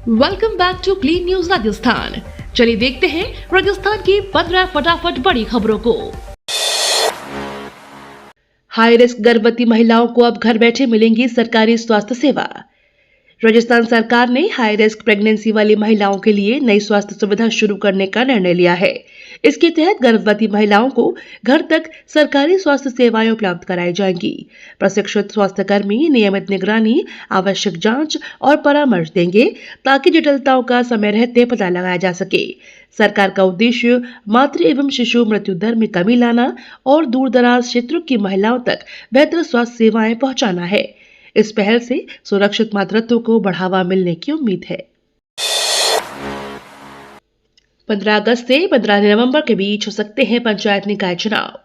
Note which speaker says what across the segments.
Speaker 1: Welcome back to Clean News Rajasthan. चलिए देखते हैं राजस्थान की 15 फटाफट बड़ी खबरों को। हाई रिस्क गर्भवती महिलाओं को अब घर बैठे मिलेंगी सरकारी स्वास्थ्य सेवा। राजस्थान सरकार ने हाई रिस्क प्रेगनेंसी वाली महिलाओं के लिए नई स्वास्थ्य सुविधा शुरू करने का निर्णय लिया है। इसके तहत गर्भवती महिलाओं को घर तक सरकारी स्वास्थ्य सेवाएं उपलब्ध कराई जाएंगी। प्रशिक्षित स्वास्थ्यकर्मी नियमित निगरानी, आवश्यक जांच और परामर्श देंगे ताकि जटिलताओं का समय रहते पता लगाया जा सके। सरकार का उद्देश्य मातृ एवं शिशु मृत्यु दर में कमी लाना और दूर दराज क्षेत्रों की महिलाओं तक बेहतर स्वास्थ्य सेवाएं पहुंचाना है। इस पहल से सुरक्षित मातृत्व को बढ़ावा मिलने की उम्मीद है। 15 अगस्त से 15 नवंबर के बीच हो सकते हैं पंचायत निकाय चुनाव।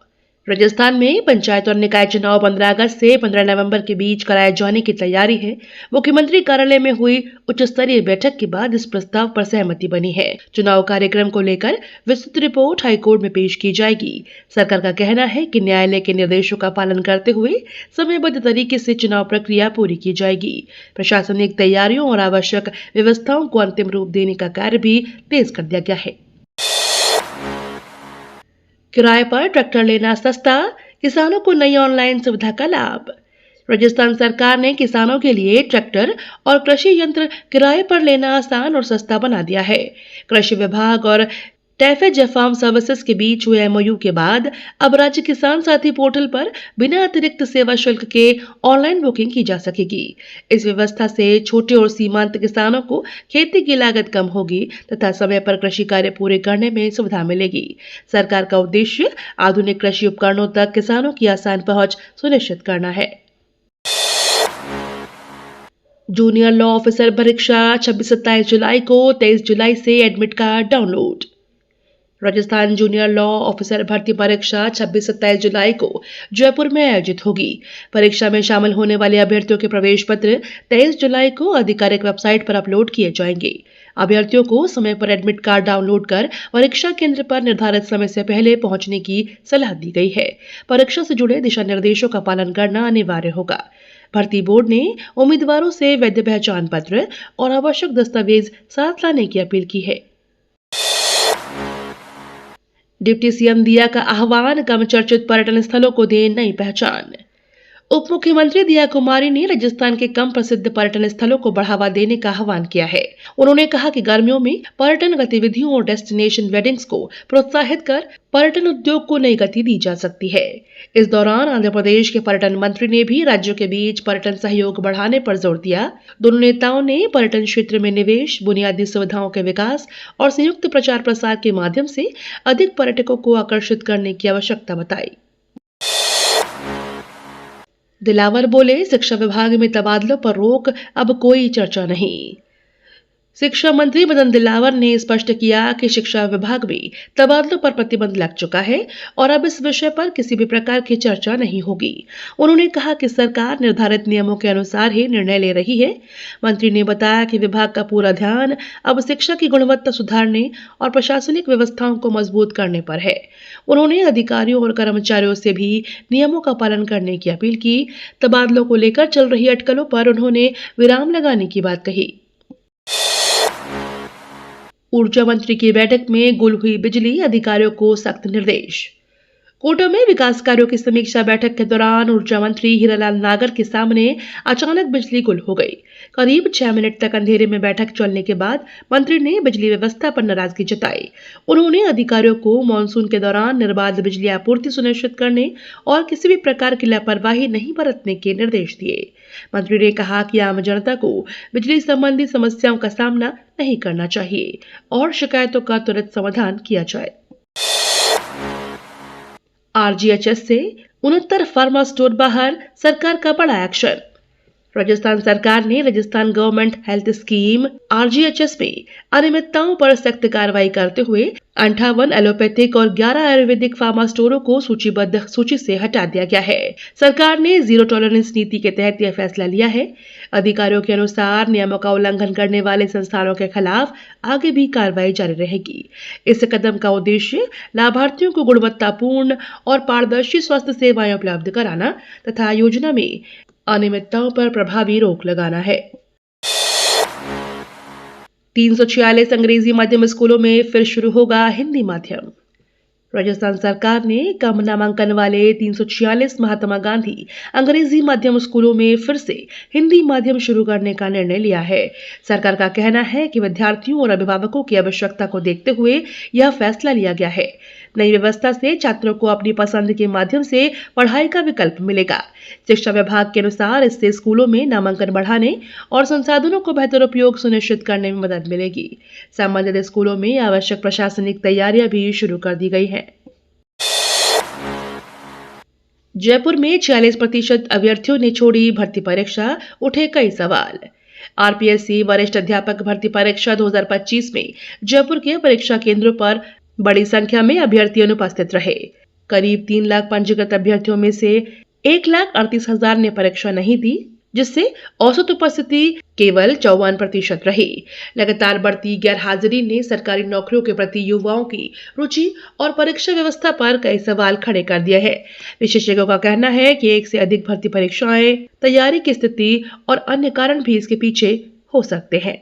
Speaker 1: राजस्थान में पंचायत और निकाय चुनाव 15 अगस्त से 15 नवंबर के बीच कराए जाने की तैयारी है। मुख्यमंत्री कार्यालय में हुई उच्च स्तरीय बैठक के बाद इस प्रस्ताव पर सहमति बनी है। चुनाव कार्यक्रम को लेकर विस्तृत रिपोर्ट हाईकोर्ट में पेश की जाएगी। सरकार का कहना है कि न्यायालय के निर्देशों का पालन करते हुए समयबद्ध तरीके से चुनाव प्रक्रिया पूरी की जाएगी। प्रशासनिक तैयारियों और आवश्यक व्यवस्थाओं को अंतिम रूप देने का कार्य भी तेज कर दिया गया है। किराए पर ट्रैक्टर लेना सस्ता, किसानों को नई ऑनलाइन सुविधा का लाभ। राजस्थान सरकार ने किसानों के लिए ट्रैक्टर और कृषि यंत्र किराए पर लेना आसान और सस्ता बना दिया है। कृषि विभाग और टैफेड फार्म सर्विसेज के बीच हुए एमओयू के बाद अब राज्य किसान साथी पोर्टल पर बिना अतिरिक्त सेवा शुल्क के ऑनलाइन बुकिंग की जा सकेगी। इस व्यवस्था से छोटे और सीमांत किसानों को खेती की लागत कम होगी तथा समय पर कृषि कार्य पूरे करने में सुविधा मिलेगी। सरकार का उद्देश्य आधुनिक कृषि उपकरणों तक किसानों की आसान पहुंच सुनिश्चित करना है। जूनियर लॉ ऑफिसर परीक्षा 26-27 जुलाई को, 23 जुलाई से admit card download. Rajasthan junior law officer भर्ती परीक्षा 26-27 जुलाई को जयपुर में आयोजित होगी। परीक्षा में शामिल होने वाले अभ्यर्थियों के प्रवेश पत्र 23 जुलाई को आधिकारिक वेबसाइट पर अपलोड किए जाएंगे। अभ्यर्थियों को समय पर एडमिट कार्ड डाउनलोड कर परीक्षा केंद्र पर निर्धारित समय से पहले पहुंचने की सलाह दी गई है। परीक्षा से जुड़े दिशा निर्देशों का पालन करना अनिवार्य होगा। भर्ती बोर्ड ने उम्मीदवारों से वैध पहचान पत्र और आवश्यक दस्तावेज साथ लाने की अपील की है। डिप्टी सीएम दिया का आह्वान, कम चर्चित पर्यटन स्थलों को दे नई पहचान। उप मुख्यमंत्री दिया कुमारी ने राजस्थान के कम प्रसिद्ध पर्यटन स्थलों को बढ़ावा देने का आह्वान किया है। उन्होंने कहा कि गर्मियों में पर्यटन गतिविधियों और डेस्टिनेशन वेडिंग्स को प्रोत्साहित कर पर्यटन उद्योग को नई गति दी जा सकती है। इस दौरान आंध्र प्रदेश के पर्यटन मंत्री ने भी राज्यों के बीच पर्यटन सहयोग बढ़ाने पर जोर दिया। दोनों नेताओं ने पर्यटन क्षेत्र में निवेश, बुनियादी सुविधाओं के विकास और संयुक्त प्रचार प्रसार के माध्यम से अधिक पर्यटकों को आकर्षित करने की आवश्यकता बताई। दिलावर बोले, शिक्षा विभाग में तबादलों पर रोक, अब कोई चर्चा नहीं। शिक्षा मंत्री मदन दिलावर ने स्पष्ट किया कि शिक्षा विभाग में तबादलों पर प्रतिबंध लग चुका है और अब इस विषय पर किसी भी प्रकार की चर्चा नहीं होगी। उन्होंने कहा कि सरकार निर्धारित नियमों के अनुसार ही निर्णय ले रही है। मंत्री ने बताया कि विभाग का पूरा ध्यान अब शिक्षा की गुणवत्ता सुधारने और प्रशासनिक व्यवस्थाओं को मजबूत करने पर है। उन्होंने अधिकारियों और कर्मचारियों से भी नियमों का पालन करने की अपील की। तबादलों को लेकर चल रही अटकलों पर उन्होंने विराम लगाने की बात कही। ऊर्जा मंत्री की बैठक में गुल हुई बिजली, अधिकारियों को सख्त निर्देश। कोटा में विकास कार्यों की समीक्षा बैठक के दौरान ऊर्जा मंत्री हीरालाल नागर के सामने अचानक बिजली गुल हो गई। करीब 6 मिनट तक अंधेरे में बैठक चलने के बाद मंत्री ने बिजली व्यवस्था पर नाराजगी जताई। उन्होंने अधिकारियों को मानसून के दौरान निर्बाध बिजली आपूर्ति सुनिश्चित करने और किसी भी प्रकार की लापरवाही नहीं बरतने के निर्देश दिए। मंत्री ने कहा कि आम जनता को बिजली संबंधी समस्याओं का सामना नहीं करना चाहिए और शिकायतों का त्वरित समाधान किया जाए। आरजीएचएस से 69 फार्मा स्टोर बाहर, सरकार का बड़ा एक्शन। राजस्थान सरकार ने Rajasthan government health scheme RGHS में अनियमितताओं पर सख्त कार्रवाई करते हुए 58 एलोपैथिक और 11 आयुर्वेदिक फार्मा स्टोरों को सूचीबद्ध सूची से हटा दिया गया है। सरकार ने जीरो टॉलरेंस नीति के तहत यह फैसला लिया है। अधिकारियों के अनुसार नियमों का उल्लंघन करने वाले संस्थानों के खिलाफ आगे भी कार्रवाई जारी रहेगी। इस कदम का उद्देश्य लाभार्थियों को गुणवत्तापूर्ण और पारदर्शी स्वास्थ्य सेवाएं उपलब्ध कराना तथा योजना में अनियमितताओं पर प्रभावी रोक लगाना है। 346 अंग्रेजी माध्यम स्कूलों में फिर शुरू होगा हिंदी माध्यम। राजस्थान सरकार ने कम नामांकन वाले 346 महात्मा गांधी अंग्रेजी माध्यम स्कूलों में फिर से हिंदी माध्यम शुरू करने का निर्णय लिया है। सरकार का कहना है कि विद्यार्थियों और अभिभावकों की आवश्यकता को देखते हुए यह फैसला लिया गया है। नई व्यवस्था से छात्रों को अपनी पसंद के माध्यम से पढ़ाई का विकल्प मिलेगा। शिक्षा विभाग के अनुसार इससे स्कूलों में नामांकन बढ़ाने और संसाधनों को बेहतर उपयोग सुनिश्चित करने में मदद मिलेगी। संबंधित स्कूलों में आवश्यक प्रशासनिक तैयारियां भी शुरू कर दी गई हैं। जयपुर में 46% अभ्यर्थियों ने छोड़ी भर्ती परीक्षा, उठे कई सवाल। आरपीएससी वरिष्ठ अध्यापक भर्ती परीक्षा 2025 में जयपुर के परीक्षा केंद्रों पर बड़ी संख्या में अभ्यर्थी अनुपस्थित रहे। करीब 3 लाख पंजीकृत अभ्यर्थियों में से 1,38,000 ने परीक्षा नहीं दी, जिससे औसत उपस्थिति केवल 54% रही। लगातार बढ़ती गैरहाजिरी ने सरकारी नौकरियों के प्रति युवाओं की रुचि और परीक्षा व्यवस्था पर कई सवाल खड़े कर दिए हैं। विशेषज्ञों का कहना है कि एक से अधिक भर्ती परीक्षाएं, तैयारी की स्थिति और अन्य कारण भी इसके पीछे हो सकते हैं।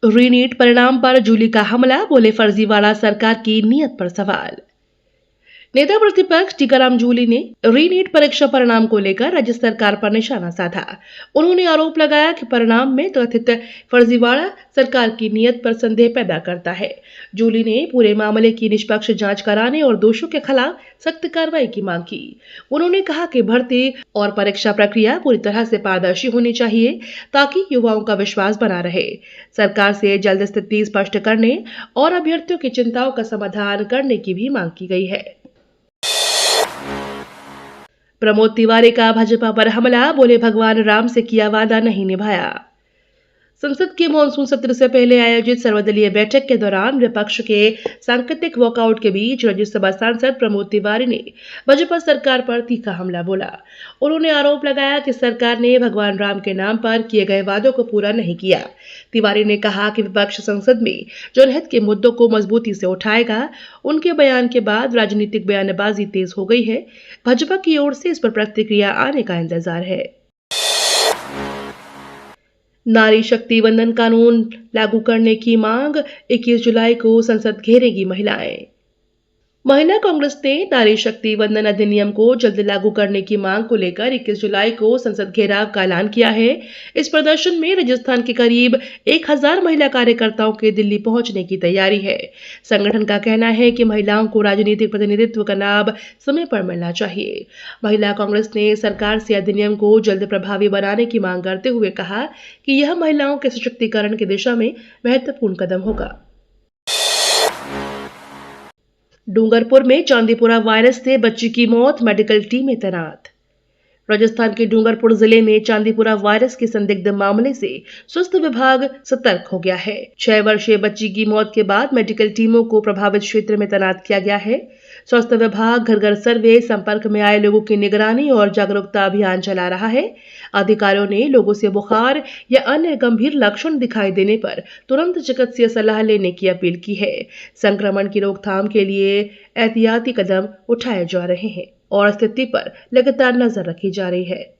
Speaker 1: रीनीट परिणाम पर जूली का हमला, बोले फर्जीवाड़ा सरकार की नीयत पर सवाल। नेता प्रतिपक्ष टीकाराम जूली ने रीनीट परीक्षा परिणाम को लेकर राज्य सरकार पर निशाना साधा। उन्होंने आरोप लगाया कि परिणाम में कथित फर्जीवाड़ा सरकार की नीयत पर संदेह पैदा करता है। जूली ने पूरे मामले की निष्पक्ष जांच कराने और दोषियों के खिलाफ सख्त कार्रवाई की मांग की। उन्होंने कहा कि भर्ती और परीक्षा प्रक्रिया पूरी तरह से पारदर्शी होनी चाहिए ताकि युवाओं का विश्वास बना रहे। सरकार से जल्द स्थिति स्पष्ट करने और अभ्यर्थियों की चिंताओं का समाधान करने की भी मांग की गई है। प्रमोद तिवारी का भाजपा पर हमला, बोले भगवान राम से किया वादा नहीं निभाया। संसद के मॉनसून सत्र से पहले आयोजित सर्वदलीय बैठक के दौरान विपक्ष के सांकेतिक वॉकआउट के बीच राज्यसभा सांसद प्रमोद तिवारी ने भाजपा सरकार पर तीखा हमला बोला। उन्होंने आरोप लगाया कि सरकार ने भगवान राम के नाम पर किए गए वादों को पूरा नहीं किया। तिवारी ने कहा कि विपक्ष संसद में जनहित के मुद्दों को मजबूती से उठाएगा। उनके बयान के बाद राजनीतिक बयानबाजी तेज हो गई है। भाजपा की ओर से इस पर प्रतिक्रिया आने का इंतजार है। नारी शक्ति वंदन कानून लागू करने की मांग, 21 जुलाई को संसद घेरेगी महिलाएं। महिला कांग्रेस ने नारी शक्ति वंदन अधिनियम को जल्द लागू करने की मांग को लेकर 21 जुलाई को संसद घेराव का ऐलान किया है। इस प्रदर्शन में राजस्थान के करीब 1000 महिला कार्यकर्ताओं के दिल्ली पहुंचने की तैयारी है। संगठन का कहना है कि महिलाओं को राजनीतिक प्रतिनिधित्व का लाभ समय पर मिलना चाहिए। महिला कांग्रेस ने सरकार से अधिनियम को जल्द प्रभावी बनाने की मांग करते हुए कहा कि यह महिलाओं के सशक्तिकरण की दिशा में महत्वपूर्ण कदम होगा। डूंगरपुर में चांदीपुरा वायरस से बच्ची की मौत, मेडिकल टीमें तैनात। राजस्थान के डूंगरपुर जिले में चांदीपुरा वायरस के संदिग्ध मामले से स्वास्थ्य विभाग सतर्क हो गया है। 6 वर्षीय बच्ची की मौत के बाद मेडिकल टीमों को प्रभावित क्षेत्र में तैनात किया गया है। स्वास्थ्य विभाग घर घर सर्वे, संपर्क में आए लोगों की निगरानी और जागरूकता अभियान चला रहा है। अधिकारियों ने लोगों से बुखार या अन्य गंभीर लक्षण दिखाई देने पर तुरंत चिकित्सीय सलाह लेने की अपील की है। संक्रमण की रोकथाम के लिए एहतियाती कदम उठाए जा रहे हैं और स्थिति पर लगातार नजर रखी जा रही है।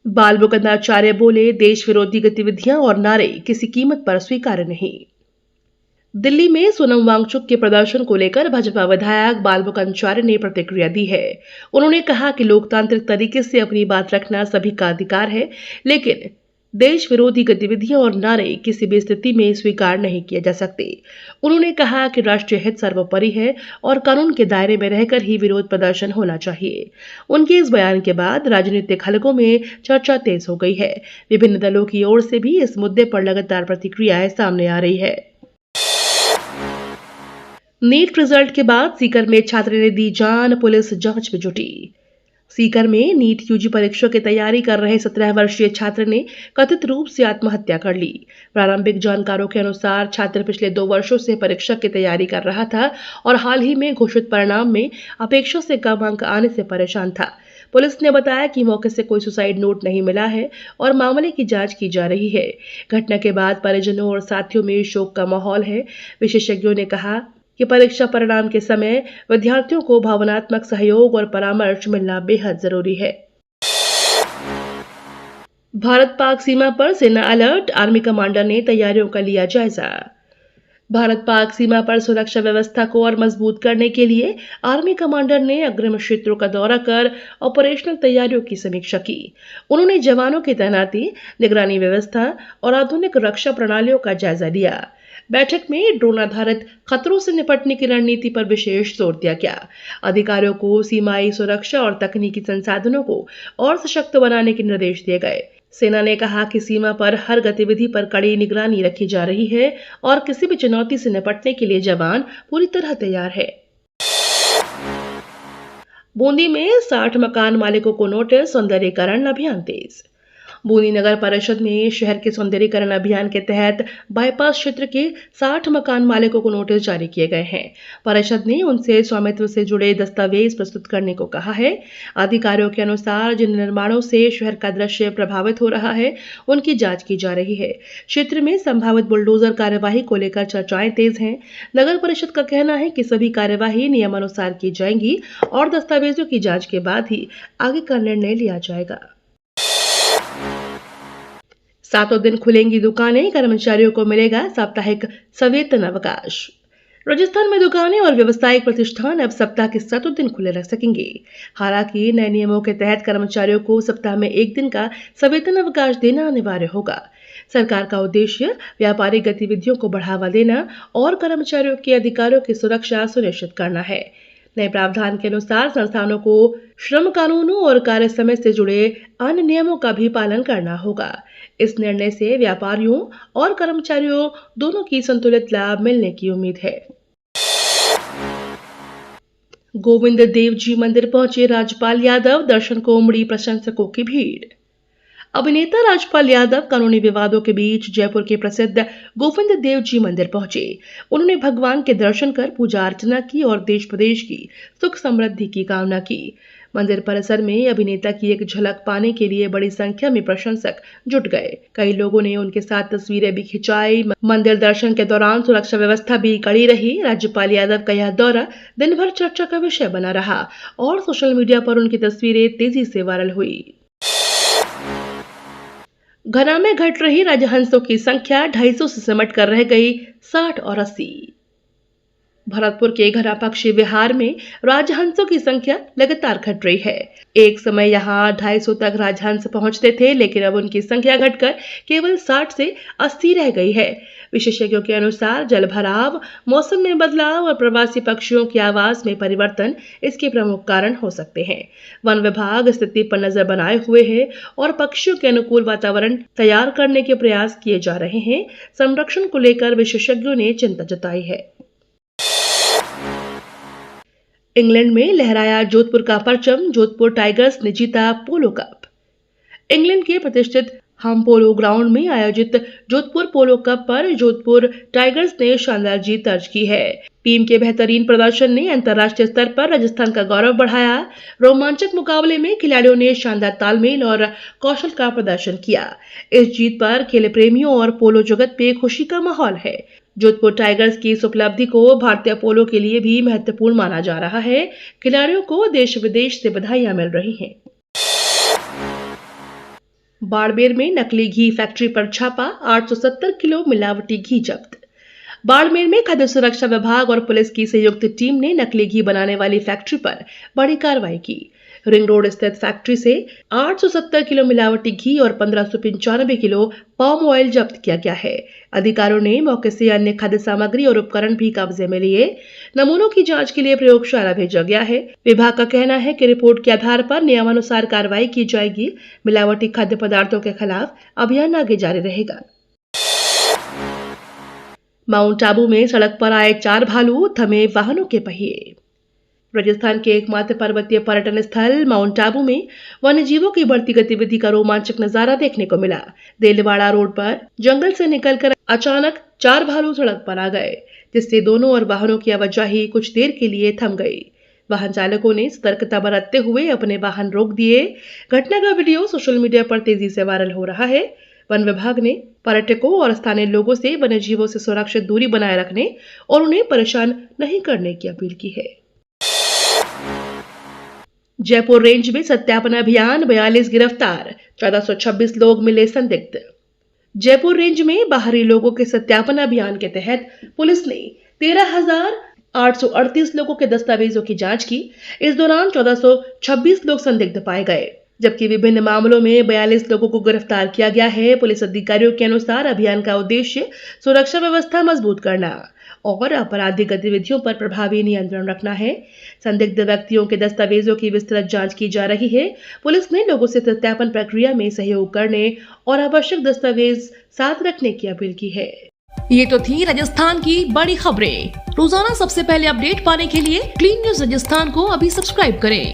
Speaker 1: बाल मुकुंदाचार्य बोले, देश विरोधी गतिविधियां और नारे किसी कीमत पर स्वीकार्य नहीं। दिल्ली में सोनम वांगचुक के प्रदर्शन को लेकर भाजपा विधायक बाल मुकुंदाचार्य ने प्रतिक्रिया दी है। उन्होंने कहा कि लोकतांत्रिक तरीके से अपनी बात रखना सभी का अधिकार है, लेकिन देश विरोधी गतिविधियां और नारे किसी भी स्थिति में स्वीकार नहीं किए जा सकते। उन्होंने कहा कि राष्ट्रीय हित सर्वोपरि है और कानून के दायरे में रहकर ही विरोध प्रदर्शन होना चाहिए। उनके इस बयान के बाद राजनीतिक हलकों में चर्चा तेज हो गई है। विभिन्न दलों की ओर से भी इस मुद्दे पर लगातार प्रतिक्रियाएं सामने आ रही है। नीट रिजल्ट के बाद सीकर में छात्र ने दी जान, पुलिस जांच में जुटी। सीकर में नीट यूजी परीक्षा की तैयारी कर रहे 17 वर्षीय छात्र ने कथित रूप से आत्महत्या कर ली। प्रारंभिक जानकारों के अनुसार छात्र पिछले 2 वर्षों से परीक्षा की तैयारी कर रहा था और हाल ही में घोषित परिणाम में अपेक्षा से कम अंक आने से परेशान था। पुलिस ने बताया कि मौके से कोई सुसाइड नोट नहीं मिला है और मामले की जांच की जा रही है। घटना के बाद परिजनों और साथियों में शोक का माहौल है। विशेषज्ञों ने कहा कि परीक्षा परिणाम के समय विद्यार्थियों को भावनात्मक सहयोग और परामर्श मिलना बेहद जरूरी है। भारत पाक सीमा पर सेना अलर्ट, आर्मी कमांडर ने तैयारियों का लिया जायजा। भारत पाक सीमा पर सुरक्षा व्यवस्था को और मजबूत करने के लिए आर्मी कमांडर ने अग्रिम क्षेत्रों का दौरा कर ऑपरेशनल तैयारियों की समीक्षा की। उन्होंने जवानों की तैनाती, निगरानी व्यवस्था और आधुनिक रक्षा प्रणालियों का जायजा लिया। बैठक में ड्रोन आधारित खतरों से निपटने की रणनीति पर विशेष जोर दिया गया। अधिकारियों को सीमाई सुरक्षा और तकनीकी संसाधनों को और सशक्त बनाने के निर्देश दिए गए। सेना ने कहा कि सीमा पर हर गतिविधि पर कड़ी निगरानी रखी जा रही है और किसी भी चुनौती से निपटने के लिए जवान पूरी तरह तैयार है। बूंदी में 60 मकान मालिकों को नोटिस, सौंदर्यीकरण अभियान तेज। बूंदी नगर परिषद में शहर के सौंदर्यीकरण अभियान के तहत बाईपास क्षेत्र के 60 मकान मालिकों को नोटिस जारी किए गए हैं। परिषद ने उनसे स्वामित्व से जुड़े दस्तावेज प्रस्तुत करने को कहा है। अधिकारियों के अनुसार जिन निर्माणों से शहर का दृश्य प्रभावित हो रहा है, उनकी जांच की जा रही है। क्षेत्र में संभावित बुलडोजर कार्यवाही को लेकर चर्चाएं तेज हैं। नगर परिषद का कहना है कि सभी कार्यवाही नियमानुसार की जाएंगी और दस्तावेजों की जांच के बाद ही आगे का निर्णय लिया जाएगा। 7 दिन खुलेंगी दुकानें, कर्मचारियों को मिलेगा साप्ताहिक सवेतन अवकाश। राजस्थान में दुकानें और व्यावसायिक प्रतिष्ठान अब सप्ताह के 7 दिन खुले रह सकेंगे। हालांकि नए नियमों के तहत कर्मचारियों को सप्ताह में 1 दिन का सवेतन अवकाश देना अनिवार्य होगा। सरकार का उद्देश्य व्यापारिक गतिविधियों को बढ़ावा देना और कर्मचारियों के अधिकारों की सुरक्षा सुनिश्चित करना है। नए प्रावधान के अनुसार संस्थानों को श्रम कानूनों और कार्य समय से जुड़े अन्य नियमों का भी पालन करना होगा। इस निर्णय से व्यापारियों और कर्मचारियों दोनों की संतुलित लाभ मिलने की उम्मीद है। गोविंद देव जी मंदिर पहुंचे राजपाल यादव, दर्शन को उमड़ी प्रशंसकों की भीड़। अभिनेता राजपाल यादव कानूनी विवादों के बीच जयपुर के प्रसिद्ध गोविंद देव जी मंदिर पहुंचे। उन्होंने भगवान के दर्शन कर पूजा अर्चना की और देश प्रदेश की सुख समृद्धि की कामना की। मंदिर परिसर में अभिनेता की एक झलक पाने के लिए बड़ी संख्या में प्रशंसक जुट गए। कई लोगों ने उनके साथ तस्वीरें भी खिंचाई। मंदिर दर्शन के दौरान सुरक्षा व्यवस्था भी कड़ी रही। राज्यपाल यादव का यह दौरा दिन भर चर्चा का विषय बना रहा और सोशल मीडिया पर उनकी तस्वीरें तेजी से वायरल हुई। घना में घट रही राजहंसों की संख्या 250 से सिमट कर रह गई 60 और 80। भरतपुर के घना पक्षी विहार में राजहंसों की संख्या लगातार घट रही है। एक समय यहां 250 तक राजहंस पहुंचते थे, लेकिन अब उनकी संख्या घटकर केवल 60 से 80 रह गई है। विशेषज्ञों के अनुसार जलभराव, मौसम में बदलाव और प्रवासी पक्षियों की आवाज में परिवर्तन इसके प्रमुख कारण हो सकते हैं। वन विभाग स्थिति पर नजर बनाए हुए है और पक्षियों के अनुकूल वातावरण तैयार करने के प्रयास किए जा रहे हैं। संरक्षण को लेकर विशेषज्ञों ने चिंता जताई है। इंग्लैंड में लहराया जोधपुर का परचम, जोधपुर टाइगर्स ने जीता पोलो कप। इंग्लैंड के प्रतिष्ठित हम पोलो ग्राउंड में आयोजित जोधपुर पोलो कप पर जोधपुर टाइगर्स ने शानदार जीत दर्ज की है। टीम के बेहतरीन प्रदर्शन ने अंतर्राष्ट्रीय स्तर पर राजस्थान का गौरव बढ़ाया। रोमांचक मुकाबले में खिलाड़ियों ने शानदार तालमेल और कौशल का प्रदर्शन किया। इस जीत पर खेल प्रेमियों और पोलो जगत पे खुशी का माहौल है। जोधपुर टाइगर्स की इस उपलब्धि को भारतीय पोलो के लिए भी महत्वपूर्ण माना जा रहा है। खिलाड़ियों को देश विदेश से बधाइयां मिल रही हैं। बाड़मेर में नकली घी फैक्ट्री पर छापा, 870 किलो मिलावटी घी जब्त। बाड़मेर में खाद्य सुरक्षा विभाग और पुलिस की संयुक्त टीम ने नकली घी बनाने वाली फैक्ट्री पर बड़ी कार्रवाई की। रिंग रोड स्थित फैक्ट्री से 870 किलो मिलावटी घी और 1595 किलो पाम ऑयल जब्त किया गया है। अधिकारियों ने मौके से अन्य खाद्य सामग्री और उपकरण भी कब्जे में लिए। नमूनों की जांच के लिए प्रयोगशाला भेजा गया है। विभाग का कहना है कि रिपोर्ट के आधार पर नियमानुसार कार्रवाई की जाएगी। मिलावटी खाद्य पदार्थों के खिलाफ अभियान आगे जारी रहेगा। माउंट आबू में सड़क पर आए 4 भालू, थमे वाहनों के पहिए। राजस्थान के एकमात्र पर्वतीय पर्यटन स्थल माउंट आबू में वन्यजीवों की बढ़ती गतिविधि का रोमांचक नजारा देखने को मिला। देलवाड़ा रोड पर जंगल से निकलकर अचानक 4 भालू सड़क पर आ गए, जिससे दोनों और वाहनों की आवाजाही कुछ देर के लिए थम गई। वाहन चालकों ने सतर्कता बरतते हुए अपने वाहन रोक दिए। घटना का वीडियो सोशल मीडिया पर तेजी से वायरल हो रहा है। वन विभाग ने पर्यटकों और स्थानीय लोगों से वन्यजीवों से सुरक्षित दूरी बनाए रखने और उन्हें परेशान नहीं करने की अपील की है। जयपुर रेंज में सत्यापन अभियान, 42 गिरफ्तार, 1426 लोग मिले संदिग्ध। जयपुर रेंज में बाहरी लोगों के सत्यापन अभियान के तहत पुलिस ने 13,838 लोगों के दस्तावेजों की जांच की। इस दौरान 1426 लोग संदिग्ध पाए गए, जबकि विभिन्न मामलों में 42 लोगों को गिरफ्तार किया गया है। पुलिस अधिकारियों के अनुसार अभियान का उद्देश्य सुरक्षा व्यवस्था मजबूत करना और आपराधिक गतिविधियों पर प्रभावी नियंत्रण रखना है। संदिग्ध व्यक्तियों के दस्तावेजों की विस्तृत जांच की जा रही है। पुलिस ने लोगों से सत्यापन प्रक्रिया में सहयोग करने और आवश्यक दस्तावेज साथ रखने की अपील की है।
Speaker 2: ये तो थी राजस्थान की बड़ी खबरें। रोजाना सबसे पहले अपडेट पाने के लिए क्लीन न्यूज राजस्थान को अभी सब्सक्राइब करें।